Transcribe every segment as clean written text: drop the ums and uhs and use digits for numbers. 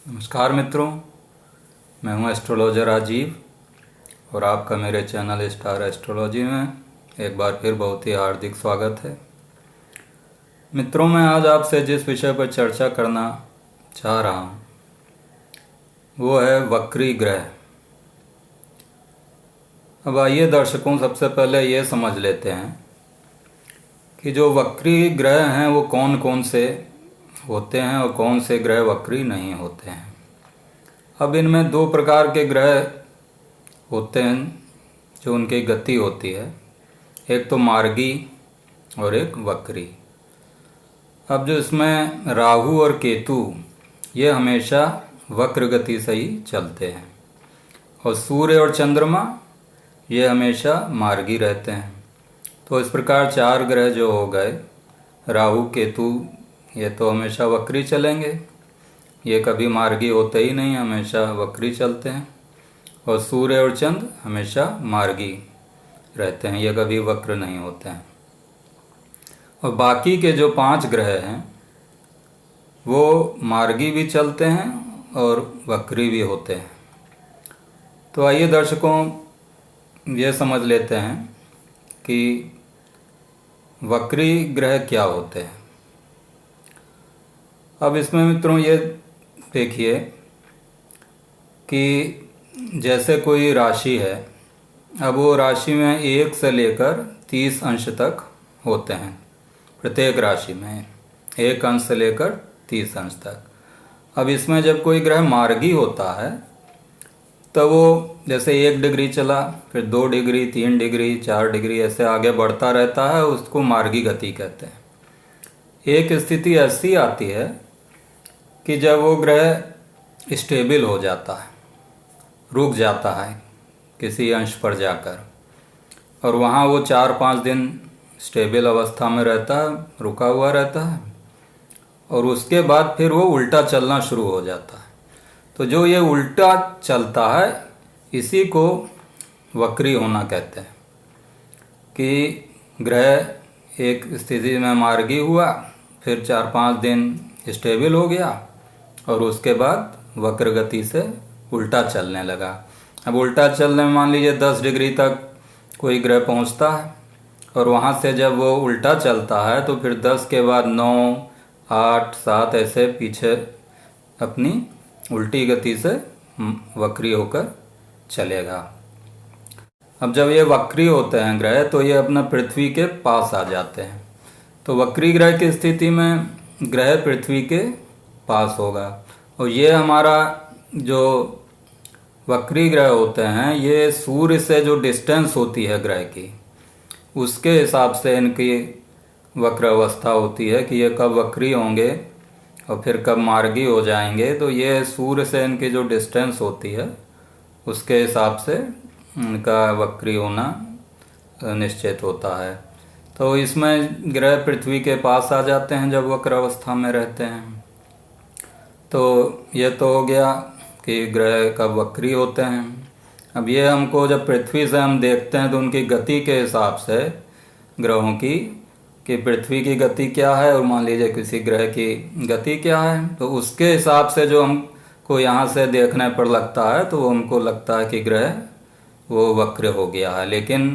नमस्कार मित्रों, मैं हूं एस्ट्रोलॉजर राजीव और आपका मेरे चैनल स्टार एस्ट्रोलॉजी में एक बार फिर बहुत ही हार्दिक स्वागत है। मित्रों, मैं आज आपसे जिस विषय पर चर्चा करना चाह रहा हूं वो है वक्री ग्रह। अब आइए दर्शकों, सबसे पहले ये समझ लेते हैं कि जो वक्री ग्रह हैं वो कौन कौन से होते हैं और कौन से ग्रह वक्री नहीं होते हैं। अब इनमें दो प्रकार के ग्रह होते हैं जो उनकी गति होती है, एक तो मार्गी और एक वक्री। अब जो इसमें राहु और केतु ये हमेशा वक्र गति से ही चलते हैं और सूर्य और चंद्रमा ये हमेशा मार्गी रहते हैं। तो इस प्रकार चार ग्रह जो हो गए, राहु केतु ये तो हमेशा वक्री चलेंगे, ये कभी मार्गी होते ही नहीं, हमेशा वक्री चलते हैं। और सूर्य और चंद्र हमेशा मार्गी रहते हैं, ये कभी वक्र नहीं होते हैं। और बाकी के जो पांच ग्रह हैं वो मार्गी भी चलते हैं और वक्री भी होते हैं। तो आइए दर्शकों ये समझ लेते हैं कि वक्री ग्रह क्या होते हैं। अब इसमें मित्रों ये देखिए कि जैसे कोई राशि है, अब वो राशि में 1 से लेकर 30 अंश तक होते हैं। प्रत्येक राशि में 1 अंश से लेकर 30 अंश तक। अब इसमें जब कोई ग्रह मार्गी होता है तो वो जैसे 1 डिग्री चला, फिर 2 डिग्री, 3 डिग्री, 4 डिग्री ऐसे आगे बढ़ता रहता है, उसको मार्गी गति कहते हैं। एक स्थिति ऐसी आती है कि जब वो ग्रह स्टेबल हो जाता है, रुक जाता है किसी अंश पर जाकर, और वहाँ वो 4-5 दिन स्टेबल अवस्था में रहता है, रुका हुआ रहता है, और उसके बाद फिर वो उल्टा चलना शुरू हो जाता है। तो जो ये उल्टा चलता है इसी को वक्री होना कहते हैं कि ग्रह एक स्थिति में मार्गी हुआ, फिर 4-5 दिन स्टेबल हो गया और उसके बाद वक्र गति से उल्टा चलने लगा। अब उल्टा चलने में मान लीजिए 10 डिग्री तक कोई ग्रह पहुंचता है और वहां से जब वो उल्टा चलता है तो फिर 10 के बाद 9, 8, 7 ऐसे पीछे अपनी उल्टी गति से वक्री होकर चलेगा। अब जब ये वक्री होते हैं ग्रह तो ये अपना पृथ्वी के पास आ जाते हैं। तो वक्री ग्रह की स्थिति में ग्रह पृथ्वी के पास होगा, और ये हमारा जो वक्री ग्रह होते हैं ये सूर्य से जो डिस्टेंस होती है ग्रह की, उसके हिसाब से इनकी वक्र अवस्था होती है कि ये कब वक्री होंगे और फिर कब मार्गी हो जाएंगे। तो ये सूर्य से इनकी जो डिस्टेंस होती है उसके हिसाब से इनका वक्री होना निश्चित होता है। तो इसमें ग्रह पृथ्वी के पास आ जाते हैं जब वक्र अवस्था में रहते हैं। तो ये तो हो गया कि ग्रह कब वक्री होते हैं। अब ये हमको जब पृथ्वी से हम देखते हैं तो उनकी गति के हिसाब से ग्रहों की, कि पृथ्वी की गति क्या है और मान लीजिए किसी ग्रह की गति क्या है, तो उसके हिसाब से जो हमको यहाँ से देखने पर लगता है तो हमको लगता है कि ग्रह वो वक्र हो गया है। लेकिन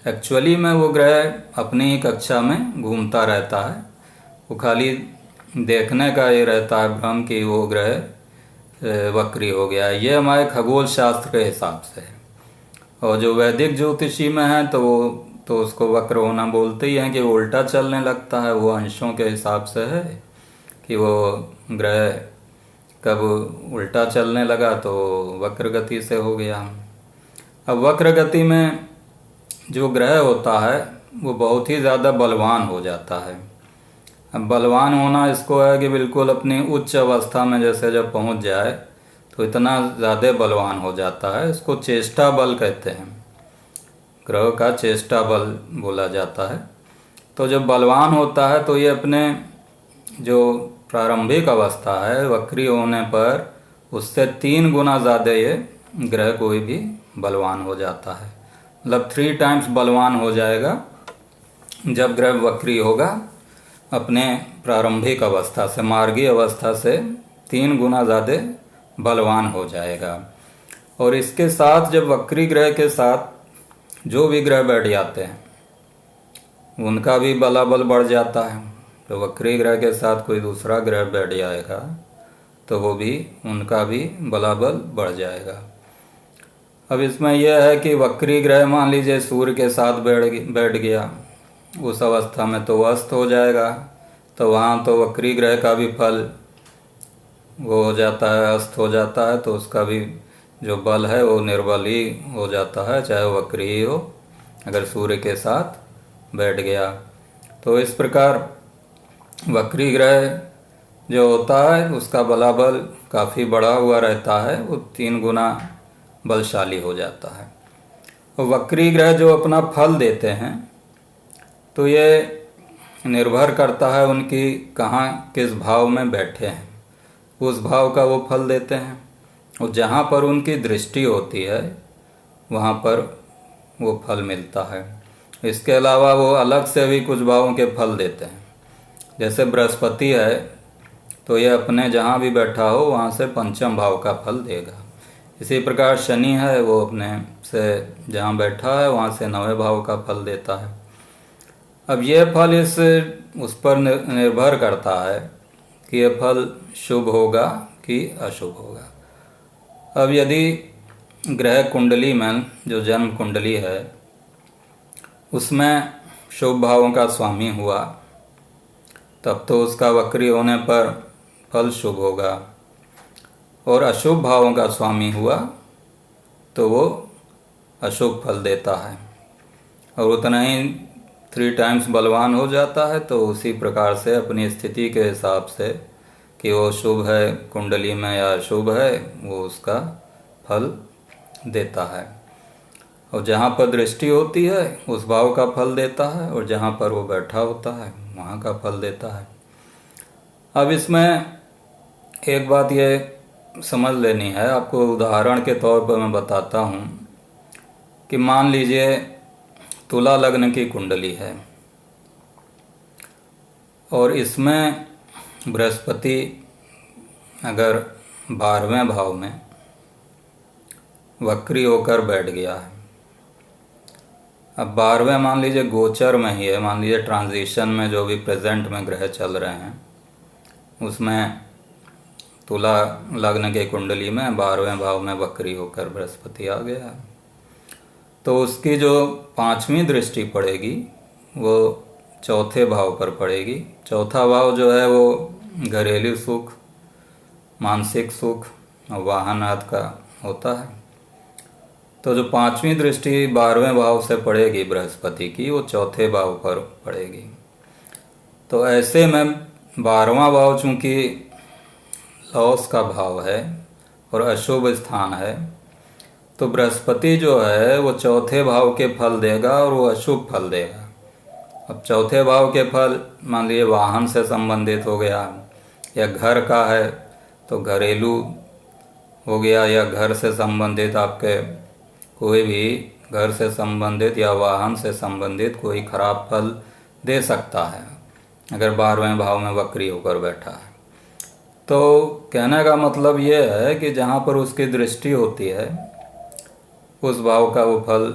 एक्चुअली में वो ग्रह अपनी ही कक्षा में घूमता रहता है, वो खाली देखने का ये रहता है भ्रम कि वो ग्रह वक्री हो गया है। ये हमारे खगोल शास्त्र के हिसाब से है। और जो वैदिक ज्योतिषी में है तो वो तो उसको वक्र होना बोलते ही हैं कि वो उल्टा चलने लगता है, वो अंशों के हिसाब से है कि वो ग्रह कब उल्टा चलने लगा तो वक्र गति से हो गया। अब वक्र गति में जो ग्रह होता है वो बहुत ही ज़्यादा बलवान हो जाता है। अब बलवान होना इसको है कि बिल्कुल अपनी उच्च अवस्था में जैसे जब पहुंच जाए तो इतना ज़्यादा बलवान हो जाता है, इसको चेष्टा बल कहते हैं। ग्रह का चेष्टा बल बोला जाता है। तो जब बलवान होता है तो ये अपने जो प्रारंभिक अवस्था है वक्री होने पर उससे 3 गुना ज़्यादा ये ग्रह कोई भी बलवान हो जाता है। मतलब 3 टाइम्स बलवान हो जाएगा जब ग्रह वक्री होगा अपने प्रारंभिक अवस्था से, मार्गी अवस्था से 3 गुना ज़्यादा बलवान हो जाएगा। और इसके साथ जब वक्री ग्रह के साथ जो भी ग्रह बैठ जाते हैं उनका भी बलाबल बढ़ जाता है। तो वक्री ग्रह के साथ कोई दूसरा ग्रह बैठ जाएगा तो वो भी उनका भी बलाबल बढ़ जाएगा। अब इसमें यह है कि वक्री ग्रह मान लीजिए सूर्य के साथ बैठ गया, उस अवस्था में तो अस्त हो जाएगा, तो वहाँ तो वक्री ग्रह का भी फल वो हो जाता है, अस्त हो जाता है, तो उसका भी जो बल है वो निर्बल ही हो जाता है, चाहे वो वक्री ही हो, अगर सूर्य के साथ बैठ गया। तो इस प्रकार वक्री ग्रह जो होता है उसका बलाबल काफ़ी बढ़ा हुआ रहता है, वो 3 गुना बलशाली हो जाता है। और वक्री ग्रह जो अपना फल देते हैं तो ये निर्भर करता है उनकी कहाँ किस भाव में बैठे हैं, उस भाव का वो फल देते हैं। और जहाँ पर उनकी दृष्टि होती है वहाँ पर वो फल मिलता है। इसके अलावा वो अलग से भी कुछ भावों के फल देते हैं। जैसे बृहस्पति है तो ये अपने जहाँ भी बैठा हो वहाँ से पंचम भाव का फल देगा। इसी प्रकार शनि है, वो अपने से जहाँ बैठा है वहाँ से 9वें भाव का फल देता है। अब ये फल उस पर निर्भर करता है कि यह फल शुभ होगा कि अशुभ होगा। अब यदि ग्रह कुंडली में जो जन्म कुंडली है उसमें शुभ भावों का स्वामी हुआ तब तो उसका वक्री होने पर फल शुभ होगा, और अशुभ भावों का स्वामी हुआ तो वो अशुभ फल देता है, और उतना ही 3 टाइम्स बलवान हो जाता है। तो उसी प्रकार से अपनी स्थिति के हिसाब से कि वो शुभ है कुंडली में या अशुभ है, वो उसका फल देता है। और जहाँ पर दृष्टि होती है उस भाव का फल देता है, और जहाँ पर वो बैठा होता है वहाँ का फल देता है। अब इसमें एक बात ये समझ लेनी है, आपको उदाहरण के तौर पर मैं बताता हूँ कि मान लीजिए तुला लग्न की कुंडली है और इसमें बृहस्पति अगर 12वें भाव में वक्री होकर बैठ गया है। अब 12वें मान लीजिए गोचर में ही है, मान लीजिए ट्रांजिशन में जो भी प्रेजेंट में ग्रह चल रहे हैं उसमें तुला लग्न के कुंडली में 12वें भाव में वक्री होकर बृहस्पति आ गया है। तो उसकी जो 5वीं दृष्टि पड़ेगी वो 4थे भाव पर पड़ेगी। 4था भाव जो है वो घरेलू सुख, मानसिक सुख और वाहन आदि का होता है। तो जो 5वीं दृष्टि 12वें भाव से पड़ेगी बृहस्पति की, वो 4थे भाव पर पड़ेगी। तो ऐसे में 12वां भाव चूँकि लॉस का भाव है और अशुभ स्थान है, तो बृहस्पति जो है वो 4थे भाव के फल देगा और वो अशुभ फल देगा। अब 4थे भाव के फल मान लीजिए वाहन से संबंधित हो गया, या घर का है तो घरेलू हो गया, या घर से संबंधित आपके कोई भी घर से संबंधित या वाहन से संबंधित कोई खराब फल दे सकता है अगर 12वें भाव में वक्री होकर बैठा है। तो कहने का मतलब ये है कि जहाँ पर उसकी दृष्टि होती है उस भाव का वो फल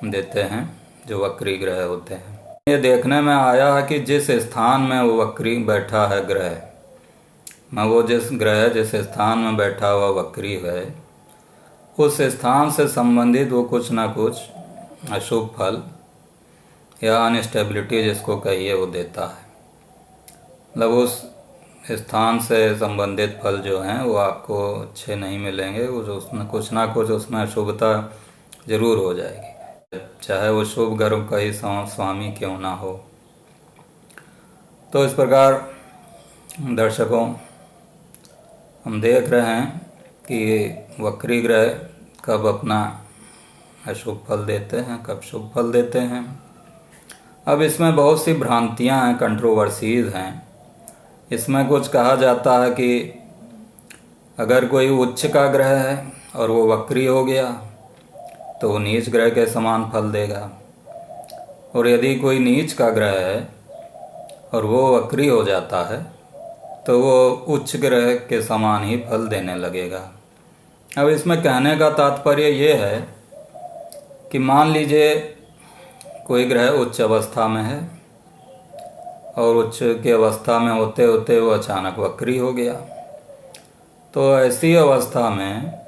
देते हैं जो वक्री ग्रह होते हैं। ये देखने में आया है कि जिस स्थान में वो वक्री बैठा है ग्रह में, वो जिस ग्रह जिस स्थान में बैठा हुआ वक्री है उस स्थान से संबंधित वो कुछ ना कुछ अशुभ फल या अनस्टेबिलिटी जिसको कहिए वो देता है। मतलब उस स्थान से संबंधित फल जो हैं वो आपको अच्छे नहीं मिलेंगे, वो जो उसमें कुछ ना कुछ उसमें अशुभता जरूर हो जाएगी, चाहे वो शुभ ग्रह का ही स्वामी क्यों ना हो। तो इस प्रकार दर्शकों हम देख रहे हैं कि वक्री ग्रह कब अपना अशुभ फल देते हैं, कब शुभ फल देते हैं। अब इसमें बहुत सी भ्रांतियां हैं, कंट्रोवर्सीज हैं। इसमें कुछ कहा जाता है कि अगर कोई उच्च का ग्रह है और वो वक्री हो गया तो वो नीच ग्रह के समान फल देगा, और यदि कोई नीच का ग्रह है और वो वक्री हो जाता है तो वो उच्च ग्रह के समान ही फल देने लगेगा। अब इसमें कहने का तात्पर्य ये है कि मान लीजिए कोई ग्रह उच्च अवस्था में है और उच्च की अवस्था में होते होते वो अचानक वक्री हो गया, तो ऐसी अवस्था में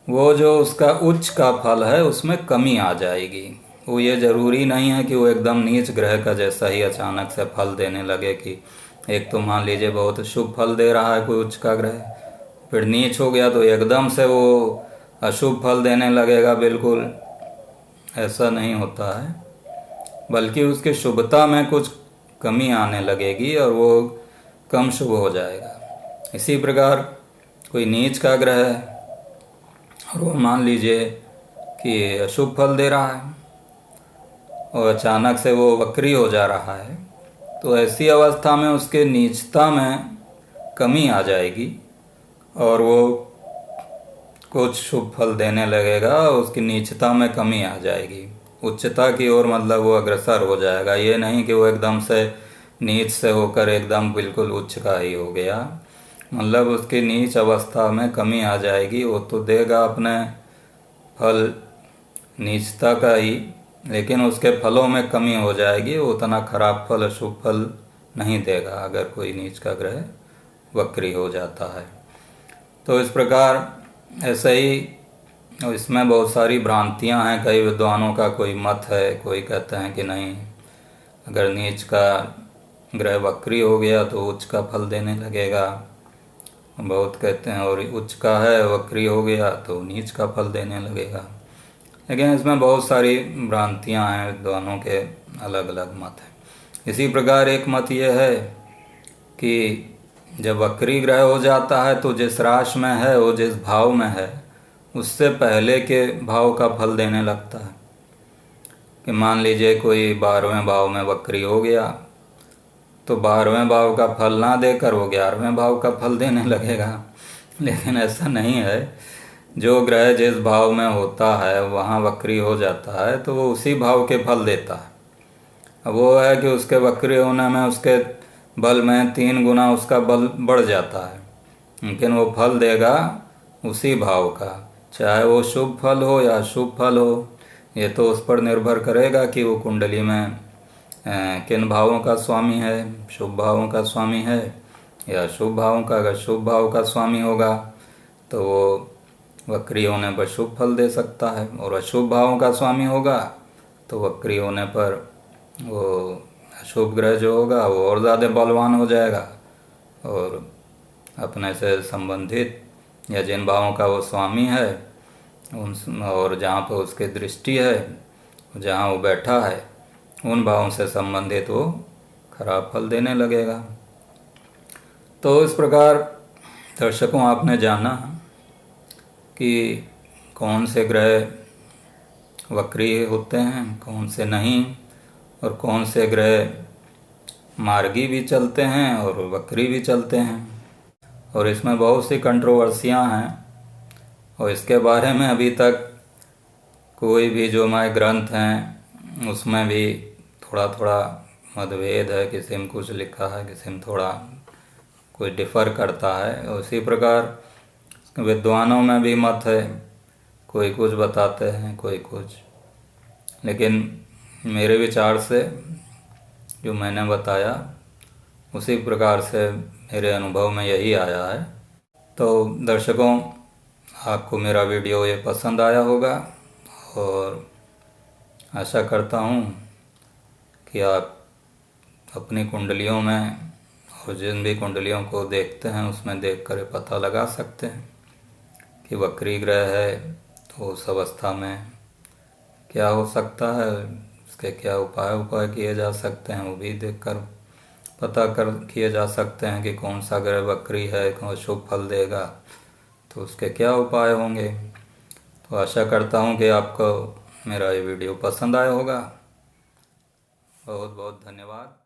वो जो उसका उच्च का फल है उसमें कमी आ जाएगी। वो ये ज़रूरी नहीं है कि वो एकदम नीच ग्रह का जैसा ही अचानक से फल देने लगे, कि एक तो मान लीजिए बहुत शुभ फल दे रहा है कोई उच्च का ग्रह, फिर नीच हो गया तो एकदम से वो अशुभ फल देने लगेगा। बिल्कुल ऐसा नहीं होता है, बल्कि उसकी शुभता में कुछ कमी आने लगेगी और वो कम शुभ हो जाएगा। इसी प्रकार कोई नीच का ग्रह है और वो मान लीजिए कि अशुभ फल दे रहा है और अचानक से वो वक्री हो जा रहा है, तो ऐसी अवस्था में उसके नीचता में कमी आ जाएगी और वो कुछ शुभ फल देने लगेगा, उसकी नीचता में कमी आ जाएगी। उच्चता की ओर मतलब वो अग्रसर हो जाएगा। ये नहीं कि वो एकदम से नीच से होकर एकदम बिल्कुल उच्च का ही हो गया, मतलब उसकी नीच अवस्था में कमी आ जाएगी। वो तो देगा अपने फल नीचता का ही, लेकिन उसके फलों में कमी हो जाएगी। वो उतना खराब फल अशुभ फल नहीं देगा अगर कोई नीच का ग्रह वक्री हो जाता है। तो इस प्रकार ऐसे ही इसमें बहुत सारी भ्रांतियां हैं। कई विद्वानों का कोई मत है, कोई कहते हैं कि नहीं, अगर नीच का ग्रह वक्री हो गया तो उच्च का फल देने लगेगा। बहुत कहते हैं और उच्च का है वक्री हो गया तो नीच का फल देने लगेगा। लेकिन इसमें बहुत सारी भ्रांतियां हैं, विद्वानों के अलग अलग मत हैं। इसी प्रकार एक मत यह है कि जब वक्री ग्रह हो जाता है तो जिस राशि में है, वो जिस भाव में है, उससे पहले के भाव का फल देने लगता है। कि मान लीजिए कोई 12वें भाव में वक्री हो गया तो 12वें भाव का फल ना देकर वो 11वें भाव का फल देने लगेगा। लेकिन ऐसा नहीं है। जो ग्रह जिस भाव में होता है वहाँ वक्री हो जाता है तो वो उसी भाव के फल देता है। अब वो है कि उसके वक्री होने में उसके बल में 3 गुना उसका बल बढ़ जाता है, लेकिन वो फल देगा उसी भाव का, चाहे वो शुभ फल हो या अशुभ फल हो। ये तो उस पर निर्भर करेगा कि वो कुंडली में किन भावों का स्वामी है, शुभ भावों का स्वामी है या अशुभ भावों का। अगर शुभ भाव का स्वामी होगा तो वो वक्री होने पर शुभ फल दे सकता है, और अशुभ भावों का स्वामी होगा तो वक्री होने पर वो अशुभ ग्रह जो होगा वो और ज़्यादा बलवान हो जाएगा और अपने से संबंधित या जिन भावों का वो स्वामी है उन और जहाँ पर उसकी दृष्टि है, जहाँ वो बैठा है, उन भावों से संबंधित वो खराब फल देने लगेगा। तो इस प्रकार दर्शकों आपने जाना कि कौन से ग्रह वक्री होते हैं, कौन से नहीं, और कौन से ग्रह मार्गी भी चलते हैं और वक्री भी चलते हैं। और इसमें बहुत सी कंट्रोवर्सियां हैं और इसके बारे में अभी तक कोई भी जो हमारे ग्रंथ हैं उसमें भी थोड़ा थोड़ा मतभेद है। किसी में कुछ लिखा है, किसी में थोड़ा कोई डिफ़र करता है। और इसी प्रकार विद्वानों में भी मत है, कोई कुछ बताते हैं कोई कुछ। लेकिन मेरे विचार से जो मैंने बताया उसी प्रकार से मेरे अनुभव में यही आया है। तो दर्शकों आपको मेरा वीडियो ये पसंद आया होगा और आशा करता हूँ कि आप अपनी कुंडलियों में और जिन भी कुंडलियों को देखते हैं उसमें देखकर पता लगा सकते हैं कि वक्री ग्रह है तो उस अवस्था में क्या हो सकता है, उसके क्या उपाय किए जा सकते हैं, वो भी देखकर पता कर किए जा सकते हैं कि कौन सा ग्रह वक्री है, कौन शुभ फल देगा, तो उसके क्या उपाय होंगे। तो आशा करता हूँ कि आपको मेरा ये वीडियो पसंद आया होगा। बहुत बहुत धन्यवाद।